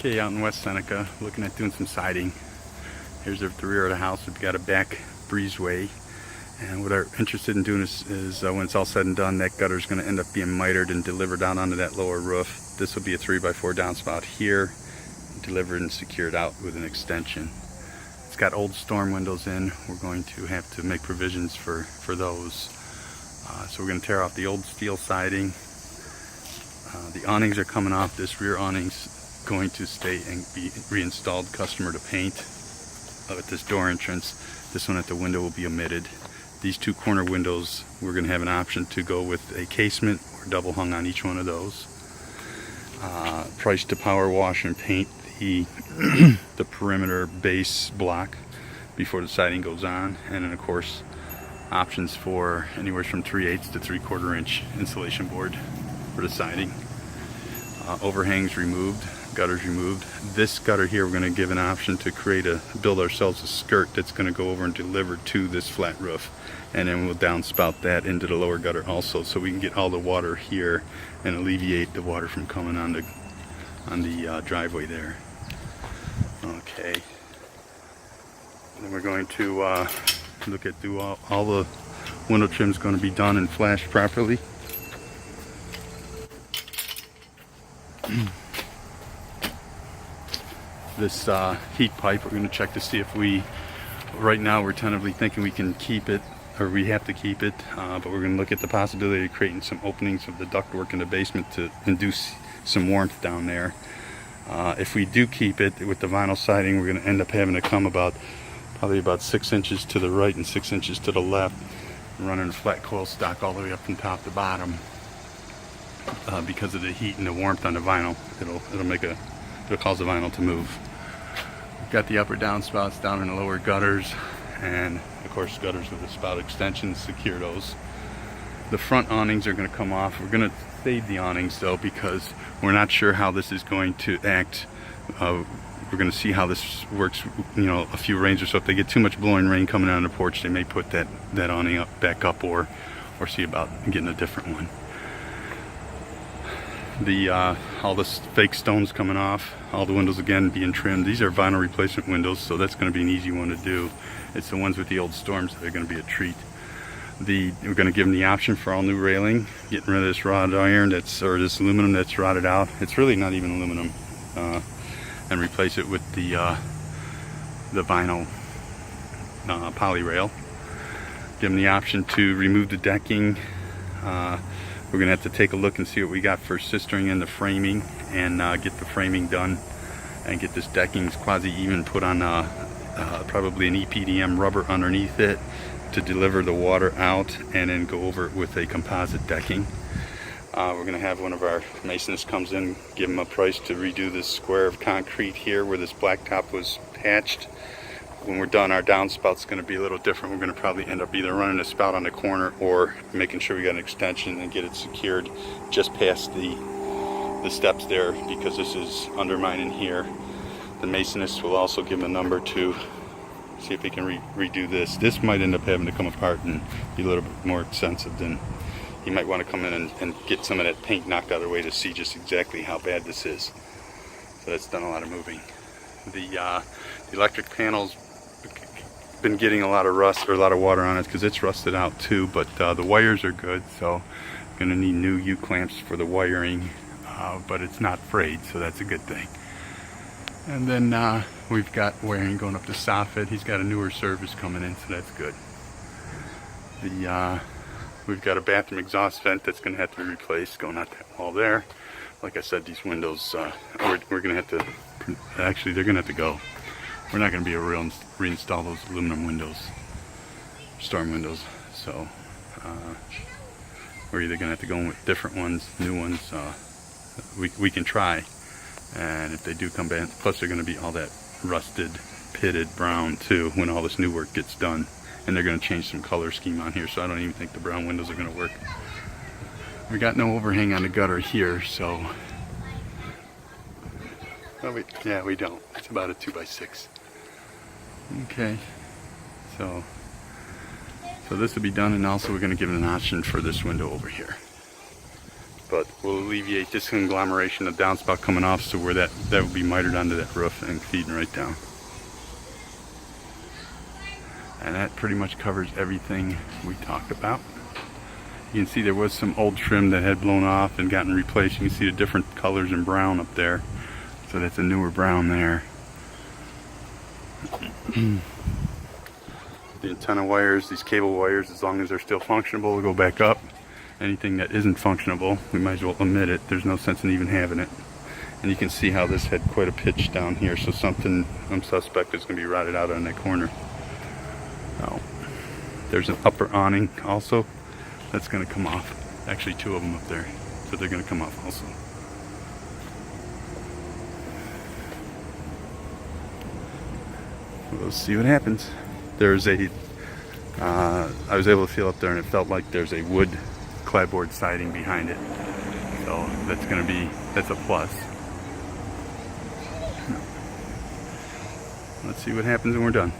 Okay, out in West Seneca, looking at doing some siding. Here's the rear of the house. We've got a back breezeway, and what we're interested in doing is when it's all said and done, that gutter is going to end up being mitered and delivered down onto that lower roof. This will be a 3x4 downspout here, delivered and secured out with an extension. It's got old storm windows in. We're going to have to make provisions for those. So we're going to tear off the old steel siding. The awnings are coming off. This rear awning's going to stay and be reinstalled, customer to paint. At this door entrance, this one at the window will be omitted. These two corner windows, we're going to have an option to go with a casement or double hung on each one of those. Price to power wash and paint the the perimeter base block before the siding goes on, and then of course options for anywhere from 3/8 to 3/4 inch insulation board for the siding. Overhangs removed, gutters removed. This gutter here, we're going to give an option to build ourselves a skirt that's going to go over and deliver to this flat roof, and then we'll downspout that into the lower gutter also, so we can get all the water here and alleviate the water from coming on the driveway there. Okay, and then we're going to look at all the window trim's going to be done and flashed properly. This heat pipe, we're going to check to see if right now we're tentatively thinking we can keep it, or we have to keep it, but we're going to look at the possibility of creating some openings of the ductwork in the basement to induce some warmth down there. If we do keep it with the vinyl siding, we're going to end up having to come probably about 6 inches to the right and 6 inches to the left, and running a flat coil stock all the way up from top to bottom. Because of the heat and the warmth on the vinyl, it'll cause the vinyl to move. We've got the upper downspouts down in the lower gutters, and of course gutters with the spout extensions secure those. The front awnings are going to come off. We're going to save the awnings though, because we're not sure how this is going to act. We're going to see how this works, a few rains or so. If they get too much blowing rain coming out on the porch, they may put that awning back up, or see about getting a different one. All this fake stones coming off, all the windows again being trimmed. These are vinyl replacement windows, so that's going to be an easy one to do. It's the ones with the old storms that are going to be a treat. We're going to give them the option for all new railing, getting rid of this wrought iron or this aluminum that's rotted out. It's really not even aluminum, and replace it with the vinyl poly rail. Give them the option to remove the decking. We're going to have to take a look and see what we got for sistering in the framing, and get the framing done and get this decking quasi-even, put on probably an EPDM rubber underneath it to deliver the water out, and then go over it with a composite decking. We're going to have one of our masons comes in, give them a price to redo this square of concrete here where this blacktop was patched. When we're done, our downspout's going to be a little different. We're going to probably end up either running a spout on the corner or making sure we got an extension and get it secured just past the steps there, because this is undermining here. The masonist will also give them a number to see if they can redo this. This might end up having to come apart and be a little bit more expensive. Than you might want to come in and get some of that paint knocked out of the way to see just exactly how bad this is. So that's done a lot of moving. The electric panels been getting a lot of rust, or a lot of water on it, because it's rusted out too, but the wires are good, so I'm going to need new U-clamps for the wiring, but it's not frayed, so that's a good thing. And then we've got wiring going up to soffit. He's got a newer service coming in, so that's good. We've got a bathroom exhaust vent that's going to have to be replaced, going out that wall there. Like I said, these windows, we're going to have to, actually they're going to have to go. We're not going to be able to reinstall those aluminum windows, storm windows, so we're either going to have to go in with different ones, new ones. We can try, and if they do come back, plus they're going to be all that rusted, pitted brown too when all this new work gets done, and they're going to change some color scheme on here, so I don't even think the brown windows are going to work. We got no overhang on the gutter here, so we don't. It's about a 2x6. Okay, so this will be done, and also we're going to give it an option for this window over here. but we'll alleviate this conglomeration of downspout coming off, so where that will be mitered onto that roof and feeding right down. And that pretty much covers everything we talked about. You can see there was some old trim that had blown off and gotten replaced. You can see the different colors in brown up there. So that's a newer brown there. The antenna wires, these cable wires, as long as they're still functionable, will go back up. Anything that isn't functionable, we might as well omit it. There's no sense in even having it. And you can see how this had quite a pitch down here, so something I'm suspect is going to be rotted out on that corner. Oh, there's an upper awning also that's going to come off. Actually, two of them up there, so they're going to come off also. We'll see what happens. There's a, I was able to feel up there and it felt like there's a wood clapboard siding behind it. So that's going to be, that's a plus. Let's see what happens when we're done.